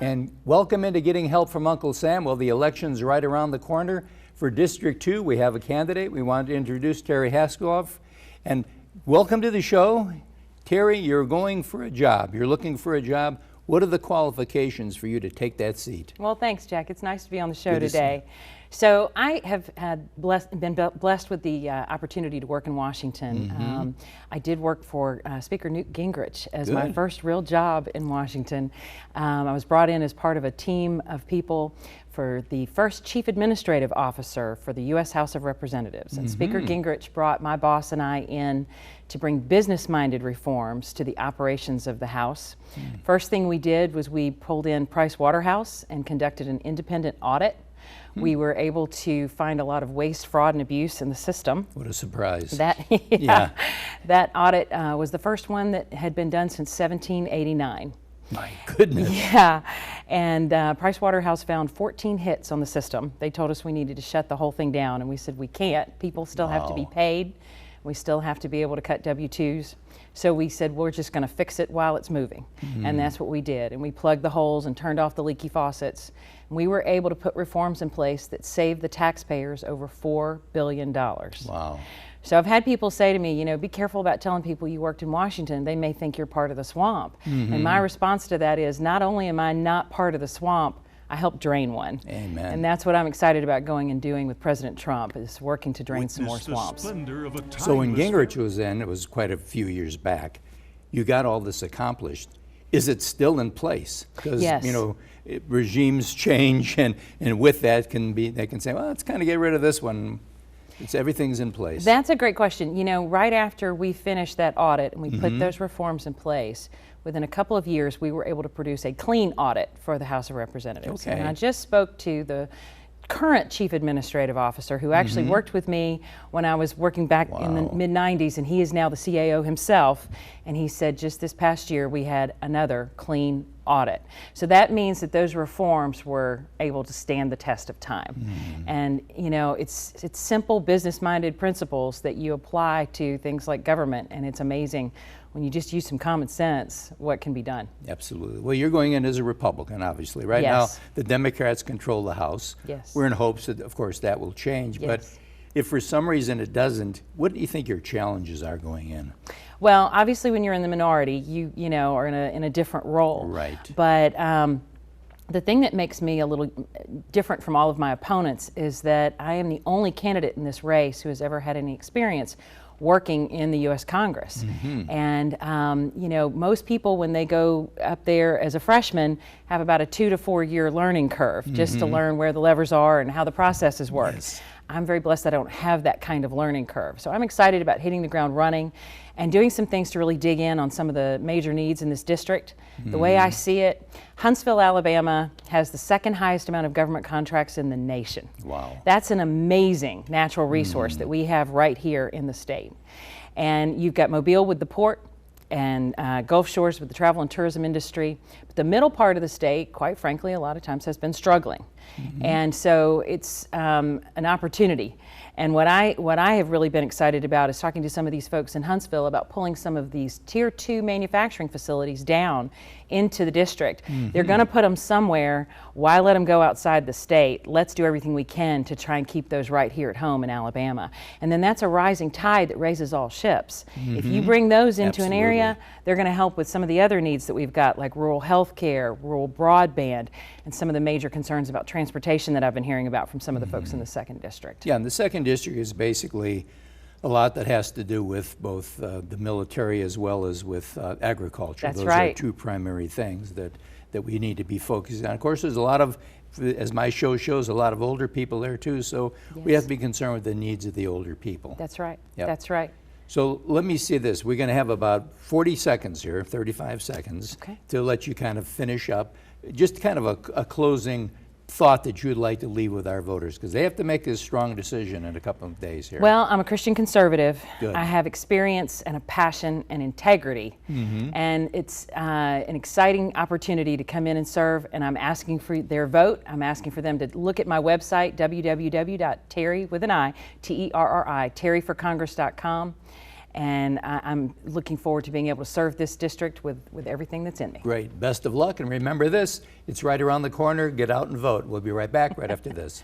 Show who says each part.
Speaker 1: And welcome into Getting Help from Uncle Sam. Well, the election's right around the corner. For District 2, we have a candidate. We wanted to introduce Terri Hasdorff. And welcome to the show. Terri, you're going for a job. You're looking for a job. What are the qualifications for you to take that seat?
Speaker 2: Well, thanks, Jack. It's nice to be on the show today. So I have been blessed with the opportunity to work in Washington. I did work for Speaker Newt Gingrich as my first real job in Washington. I was brought in as part of a team of people for the first chief administrative officer for the U.S. House of Representatives. And Speaker Gingrich brought my boss and I in to bring business-minded reforms to the operations of the House. First thing we did was we pulled in Price Waterhouse and conducted an independent audit. We were able to find a lot of waste, fraud, and abuse in the system.
Speaker 1: What a surprise.
Speaker 2: That audit was the first one that had been done since 1789.
Speaker 1: My goodness.
Speaker 2: Yeah, and Price Waterhouse found 14 hits on the system. They told us we needed to shut the whole thing down, and we said we can't. People still have to be paid. We still have to be able to cut W-2s. So we said we're just going to fix it while it's moving. And that's what we did. And we plugged the holes and turned off the leaky faucets. And we were able to put reforms in place that saved the taxpayers over $4 billion.
Speaker 1: Wow.
Speaker 2: So I've had people say to me, you know, be careful about telling people you worked in Washington. They may think you're part of the swamp. And my response to that is, not only am I not part of the swamp, I helped drain one.
Speaker 1: Amen.
Speaker 2: And that's what I'm excited about going and doing with President Trump, is working to drain some more swamps.
Speaker 1: So when Gingrich was in, it was quite a few years back, you got all this accomplished. Is it still in place? Because, you know, regimes change, and with that they can say, well, let's kind of get rid of this one. Everything's in place.
Speaker 2: That's a great question. You know, right after we finished that audit and we put those reforms in place, within a couple of years, we were able to produce a clean audit for the House of Representatives. And I just spoke to the current chief administrative officer who actually worked with me when I was working back in the mid-90s, and he is now the CAO himself. And he said just this past year we had another clean audit. So that means that those reforms were able to stand the test of time. And you know, it's simple business-minded principles that you apply to things like government, and it's amazing when you just use some common sense what can be done. Absolutely.
Speaker 1: Well, you're going in as a Republican, obviously. Right now, the Democrats control the House. We're in hopes that, of course, that will change. But if for some reason it doesn't, what do you think your challenges are going in?
Speaker 2: Well, obviously, when you're in the minority, you know, are in a different role.
Speaker 1: Right.
Speaker 2: But the thing that makes me a little different from all of my opponents is that I am the only candidate in this race who has ever had any experience working in the U.S. Congress. And you know, most people when they go up there as a freshman have about a 2 to 4 year learning curve just to learn where the levers are and how the processes work. I'm very blessed that I don't have that kind of learning curve. So I'm excited about hitting the ground running and doing some things to really dig in on some of the major needs in this district. The way I see it, Huntsville, Alabama has the second highest amount of government contracts in the nation.
Speaker 1: Wow.
Speaker 2: That's an amazing natural resource that we have right here in the state. And you've got Mobile with the port, and Gulf Shores with the travel and tourism industry. But the middle part of the state, quite frankly, a lot of times has been struggling. And so it's an opportunity. And what I have really been excited about is talking to some of these folks in Huntsville about pulling some of these Tier 2 manufacturing facilities down into the district. They're going to put them somewhere. Why let them go outside the state? Let's do everything we can to try and keep those right here at home in Alabama. And then that's a rising tide that raises all ships. If you bring those into an area, they're going to help with some of the other needs that we've got, like rural health care, rural broadband, and some of the major concerns about transportation that I've been hearing about from some of the folks in the 2nd District.
Speaker 1: Yeah, and the 2nd District is basically a lot that has to do with both the military as well as with agriculture.
Speaker 2: That's
Speaker 1: Those
Speaker 2: right.
Speaker 1: are 2 primary things that we need to be focusing on. Of course, there's a lot of, as my show shows, a lot of older people there too, so we have to be concerned with the needs of the older people.
Speaker 2: That's right. That's right.
Speaker 1: So let me see this. We're going to have about 40 seconds here, 35 seconds, to let you kind of finish up. Just kind of a closing thought that you'd like to leave with our voters, because they have to make this strong decision in a couple of days here.
Speaker 2: Well, I'm a Christian conservative.
Speaker 1: Good.
Speaker 2: I have experience and a passion and integrity, and it's an exciting opportunity to come in and serve, and I'm asking for their vote. I'm asking for them to look at my website, www.terri, with an I, Terri, terriforcongress.com, and I'm looking forward to being able to serve this district with everything that's in me.
Speaker 1: Great. Best of luck, and remember this, it's right around the corner. Get out and vote. We'll be right back right after this.